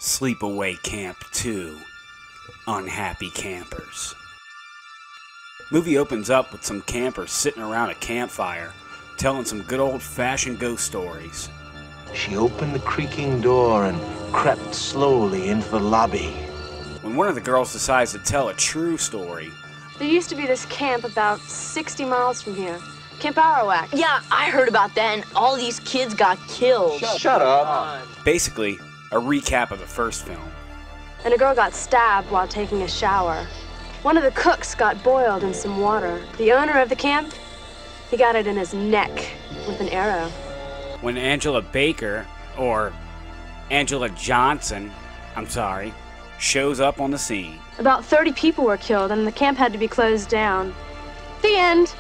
SleepAway Camp 2, Unhappy Campers. Movie opens up with some campers sitting around a campfire, telling some good old-fashioned ghost stories. She opened the creaking door and crept slowly into the lobby. When one of the girls decides to tell a true story, there used to be this camp about 60 miles from here. Camp Arawak. Yeah, I heard about that, and all these kids got killed. Shut up. Basically, a recap of the first film. And a girl got stabbed while taking a shower. One of the cooks got boiled in some water. The owner of the camp, he got it in his neck with an arrow. When Angela Baker, or Angela Johnson, shows up on the scene. About 30 people were killed, and the camp had to be closed down. The end.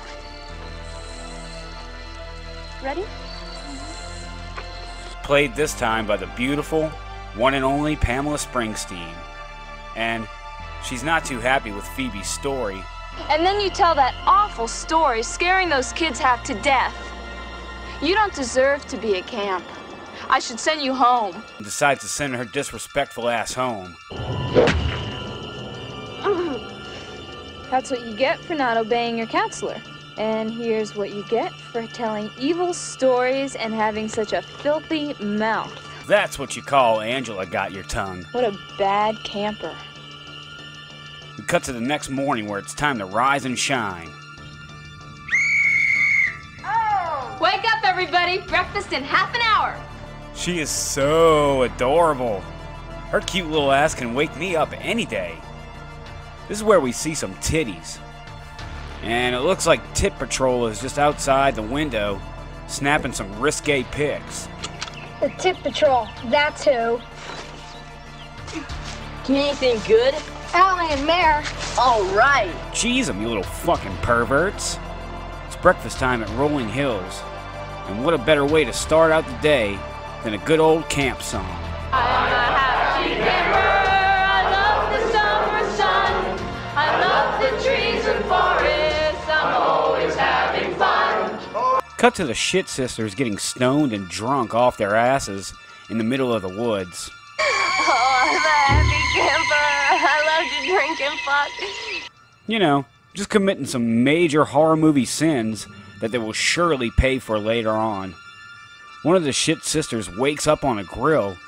Ready? Played this time by the beautiful, one and only Pamela Springsteen. And she's not too happy with Phoebe's story. And then you tell that awful story, scaring those kids half to death. You don't deserve to be at camp. I should send you home. And decides to send her disrespectful ass home. That's what you get for not obeying your counselor. And here's what you get for telling evil stories and having such a filthy mouth. That's what you call Angela got your tongue. What a bad camper. We cut to the next morning where it's time to rise and shine. Wake up, everybody! Breakfast in half an hour! She is so adorable. Her cute little ass can wake me up any day. This is where we see some titties. And it looks like Tit Patrol is just outside the window, snapping some risque pics. The Tit Patrol, that's who. Can anything good? Allie and Mare. All right. Jeez, you little fucking perverts. It's breakfast time at Rolling Hills. And what a better way to start out the day than a good old camp song. I'm a happy camper. I love the summer sun. I love the trees and forests. I'm always having fun. Cut to the shit sisters getting stoned and drunk off their asses in the middle of the woods. Oh, I'm a happy camper. I love to drink and fuck. You know, just committing some major horror movie sins that they will surely pay for later on. One of the shit sisters wakes up on a grill,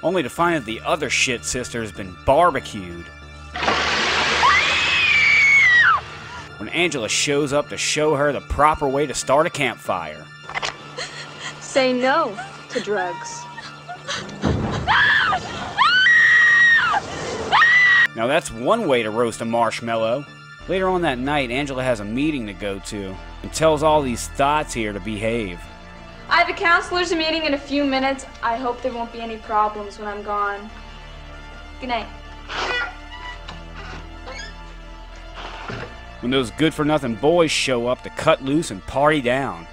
only to find that the other shit sister has been barbecued. When Angela shows up to show her the proper way to start a campfire. Say no to drugs. Now that's one way to roast a marshmallow. Later on that night, Angela has a meeting to go to and tells all these thoughts here to behave. I have a counselor's meeting in a few minutes. I hope there won't be any problems when I'm gone. Good night. When those good-for-nothing boys show up to cut loose and party down.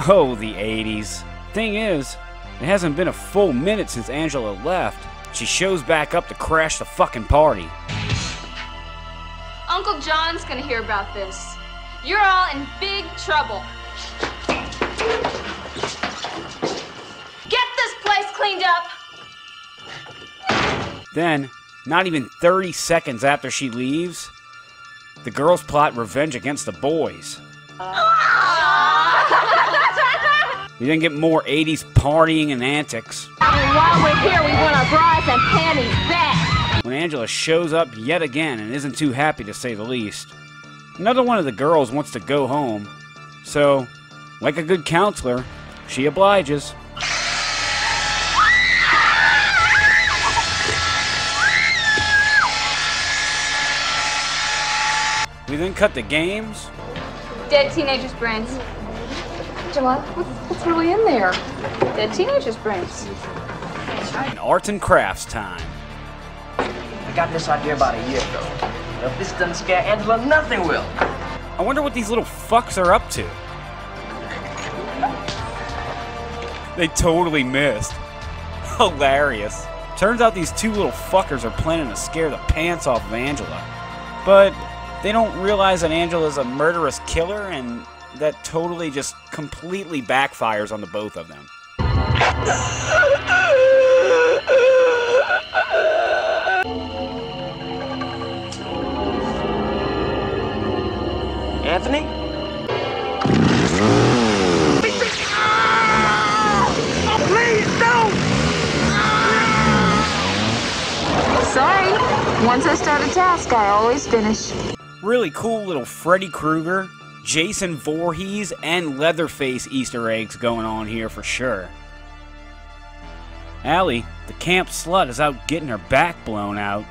Oh, the 80s. Thing is, it hasn't been a full minute since Angela left. She shows back up to crash the fucking party. Uncle John's gonna hear about this. You're all in big trouble. Get this place cleaned up! Then, not even 30 seconds after she leaves, the girls plot revenge against the boys. You then get more 80s partying and antics. And while we're here, we want our bras and panties back. When Angela shows up yet again and isn't too happy to say the least. Another one of the girls wants to go home, so, like a good counselor, she obliges. We then cut to games. Dead teenagers' brains. Angela, what's really in there? Dead teenagers' brains. And arts and crafts time. I got this idea about a year ago. Now, if this doesn't scare Angela, nothing will. I wonder what these little fucks are up to. They totally missed. Hilarious. Turns out these two little fuckers are planning to scare the pants off of Angela. But they don't realize that Angela's a murderous killer and that totally just completely backfires on the both of them. Anthony? Please don't! Sorry. Once I start a task, I always finish. Really cool little Freddy Krueger, Jason Voorhees, and Leatherface Easter eggs going on here for sure. Allie, the camp slut, is out getting her back blown out.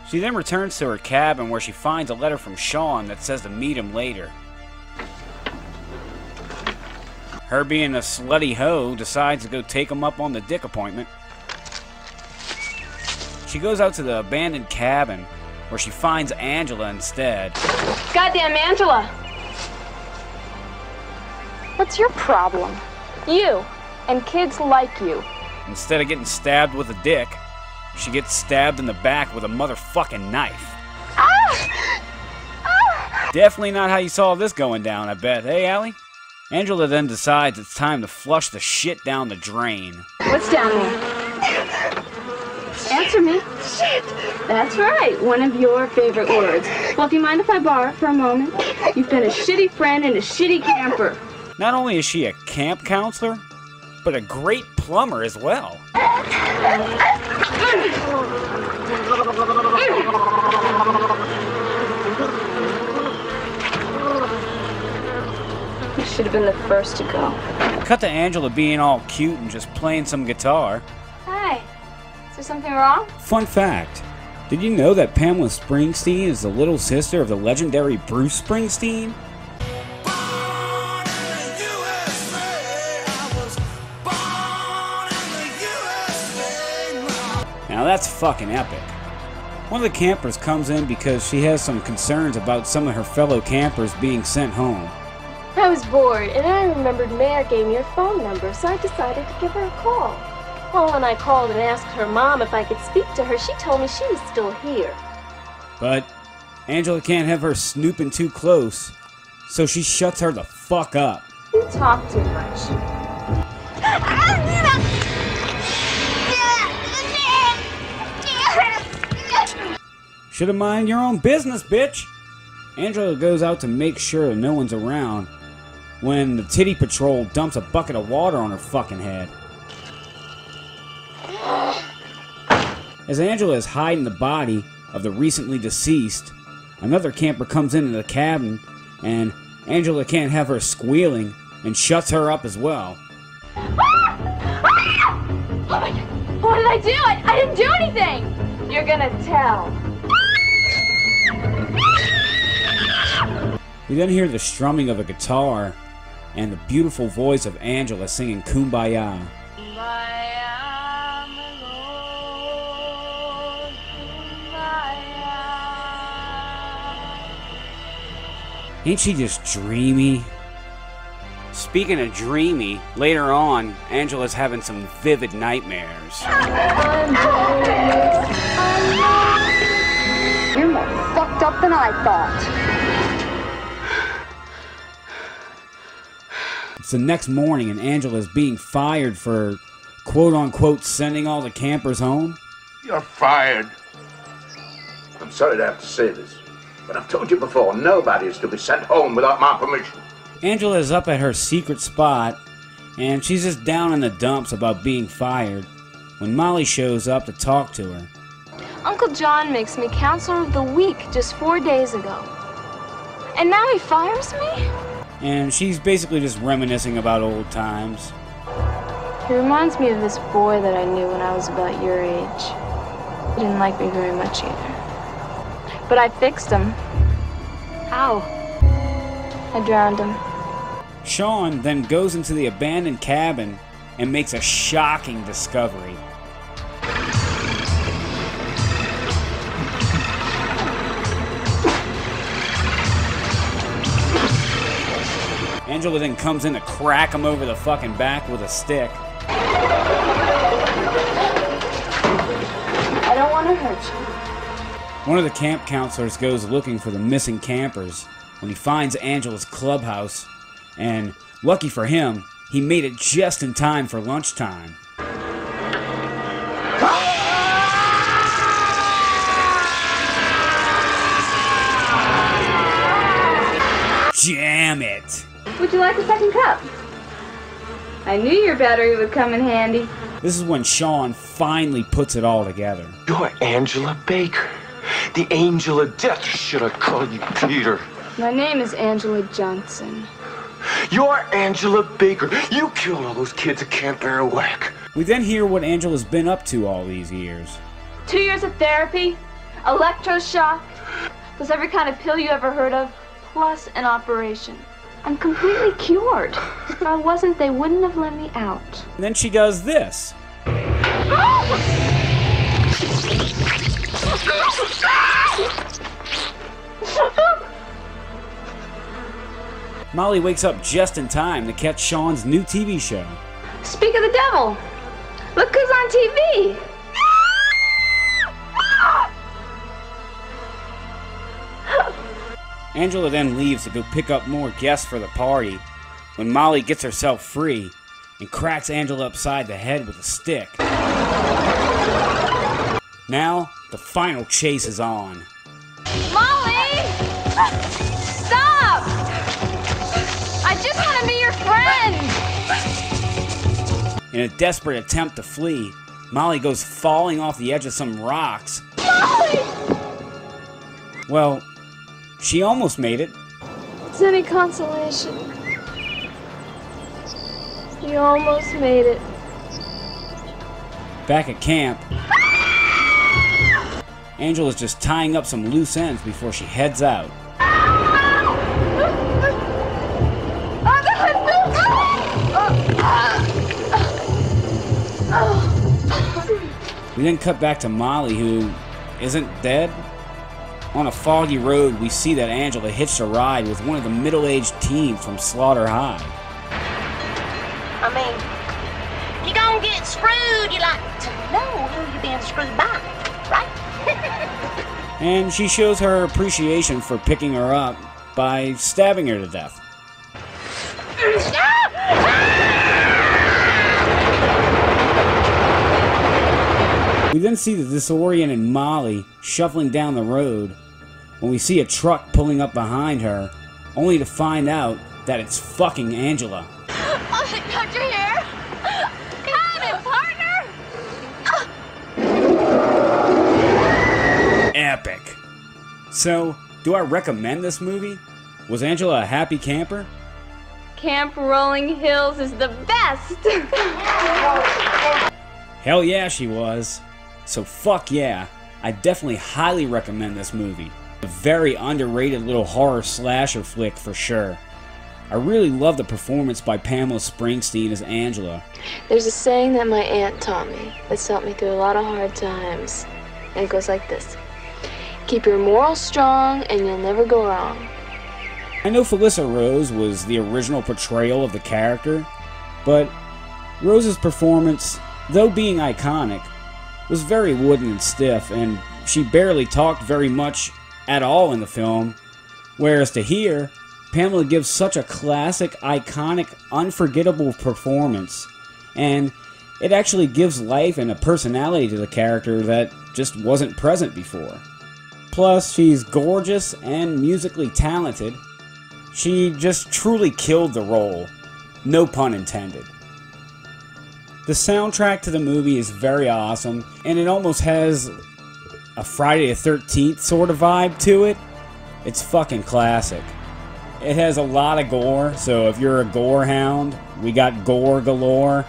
She then returns to her cabin where she finds a letter from Sean that says to meet him later. Her being a slutty hoe decides to go take him up on the dick appointment. She goes out to the abandoned cabin where she finds Angela instead. Goddamn Angela! What's your problem? You, and kids like you. Instead of getting stabbed with a dick, she gets stabbed in the back with a motherfucking knife. Ah! Ah! Definitely not how you saw this going down, I bet. Hey, Allie? Angela then decides it's time to flush the shit down the drain. What's down there? Answer me. Shit! That's right, one of your favorite words. Well, if you mind if I borrow it for a moment? You've been a shitty friend and a shitty camper. Not only is she a camp counselor, but a great plumber as well. You should have been the first to go. Cut to Angela being all cute and just playing some guitar. Hi. Is there something wrong? Fun fact, did you know that Pamela Springsteen is the little sister of the legendary Bruce Springsteen? Now that's fucking epic. One of the campers comes in because she has some concerns about some of her fellow campers being sent home. I was bored, and I remembered Mare gave me her phone number, so I decided to give her a call. Well, when I called and asked her mom if I could speak to her, she told me she was still here. But Angela can't have her snooping too close, so she shuts her the fuck up. You talk too much. Shoulda mind your own business, bitch! Angela goes out to make sure no one's around when the titty patrol dumps a bucket of water on her fucking head. As Angela is hiding the body of the recently deceased, another camper comes into the cabin and Angela can't have her squealing and shuts her up as well. Oh my God. What did I do? I didn't do anything! You're gonna tell. We then hear the strumming of a guitar and the beautiful voice of Angela singing Kumbaya. Ain't she just dreamy? Speaking of dreamy, later on, Angela's having some vivid nightmares. You're more fucked up than I thought. It's the next morning and Angela's being fired for quote-unquote sending all the campers home. You're fired. I'm sorry to have to say this, but I've told you before, nobody is to be sent home without my permission. Angela is up at her secret spot, and she's just down in the dumps about being fired when Molly shows up to talk to her. Uncle John makes me counselor of the week just 4 days ago. And now he fires me? And she's basically just reminiscing about old times. He reminds me of this boy that I knew when I was about your age. He didn't like me very much either. But I fixed him. How? I drowned him. Sean then goes into the abandoned cabin and makes a shocking discovery. Angela then comes in to crack him over the fucking back with a stick. I don't want to hurt you. One of the camp counselors goes looking for the missing campers when he finds Angela's clubhouse, and lucky for him, he made it just in time for lunchtime. Jam it! Would you like a second cup? I knew your battery would come in handy. This is when Sean finally puts it all together. You're Angela Baker, the angel of death. Should I call you Peter? My name is Angela Johnson. You're Angela Baker. You killed all those kids at Camp Arawak. We then hear what Angela's been up to all these years. 2 years of therapy, electroshock, plus every kind of pill you ever heard of, plus an operation. I'm completely cured. If I wasn't, they wouldn't have let me out. And then she does this. Molly wakes up just in time to catch Sean's new TV show. Speak of the devil, look who's on TV. Angela then leaves to go pick up more guests for the party when Molly gets herself free and cracks Angela upside the head with a stick. Now, the final chase is on. Molly! Stop! I just want to be your friend! In a desperate attempt to flee, Molly goes falling off the edge of some rocks. Molly! Well, she almost made it. It's any consolation. You almost made it. Back at camp, Angela's just tying up some loose ends before she heads out. We then cut back to Molly, who isn't dead. On a foggy road, we see that Angela hitched a ride with one of the middle-aged teens from Slaughter High. I mean, you gonna get screwed, you like to know who you been screwed by, right? And she shows her appreciation for picking her up by stabbing her to death. We then see the disoriented Molly shuffling down the road when we see a truck pulling up behind her, only to find out that it's fucking Angela. Oh, they cut your hair? Got it, partner! Epic. So, do I recommend this movie? Was Angela a happy camper? Camp Rolling Hills is the best! Hell yeah, she was. So fuck yeah, I definitely highly recommend this movie. A very underrated little horror slasher flick for sure. I really love the performance by Pamela Springsteen as Angela. There's a saying that my aunt taught me that's helped me through a lot of hard times. And it goes like this. Keep your morals strong and you'll never go wrong. I know Felissa Rose was the original portrayal of the character, but Rose's performance, though being iconic, was very wooden and stiff, and she barely talked very much at all in the film, whereas to here, Pamela gives such a classic, iconic, unforgettable performance, and it actually gives life and a personality to the character that just wasn't present before. Plus, she's gorgeous and musically talented. She just truly killed the role, no pun intended. The soundtrack to the movie is very awesome, and it almost has a Friday the 13th sort of vibe to it. It's fucking classic. It has a lot of gore, so if you're a gore hound, we got gore galore.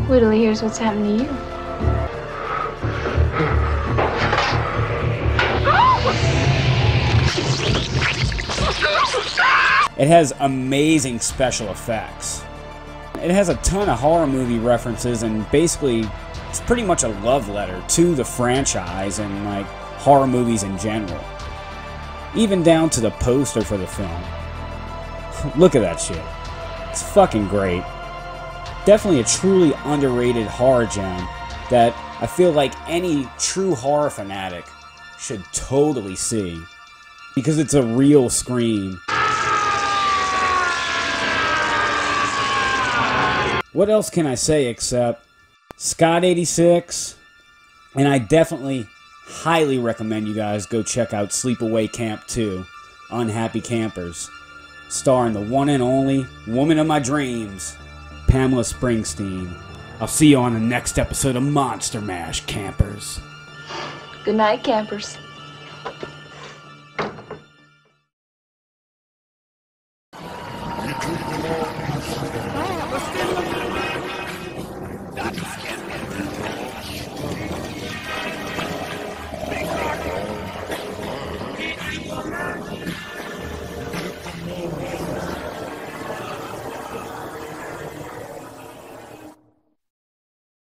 Wait till he hears what's happening to you. It has amazing special effects. It has a ton of horror movie references, and basically it's pretty much a love letter to the franchise and like horror movies in general. Even down to the poster for the film. Look at that shit. It's fucking great. Definitely a truly underrated horror gem that I feel like any true horror fanatic should totally see. Because it's a real scream. What else can I say except Scott86, and I definitely highly recommend you guys go check out SleepAway Camp 2, Unhappy Campers, starring the one and only woman of my dreams, Pamela Springsteen. I'll see you on the next episode of Monster Mash, campers. Good night, campers.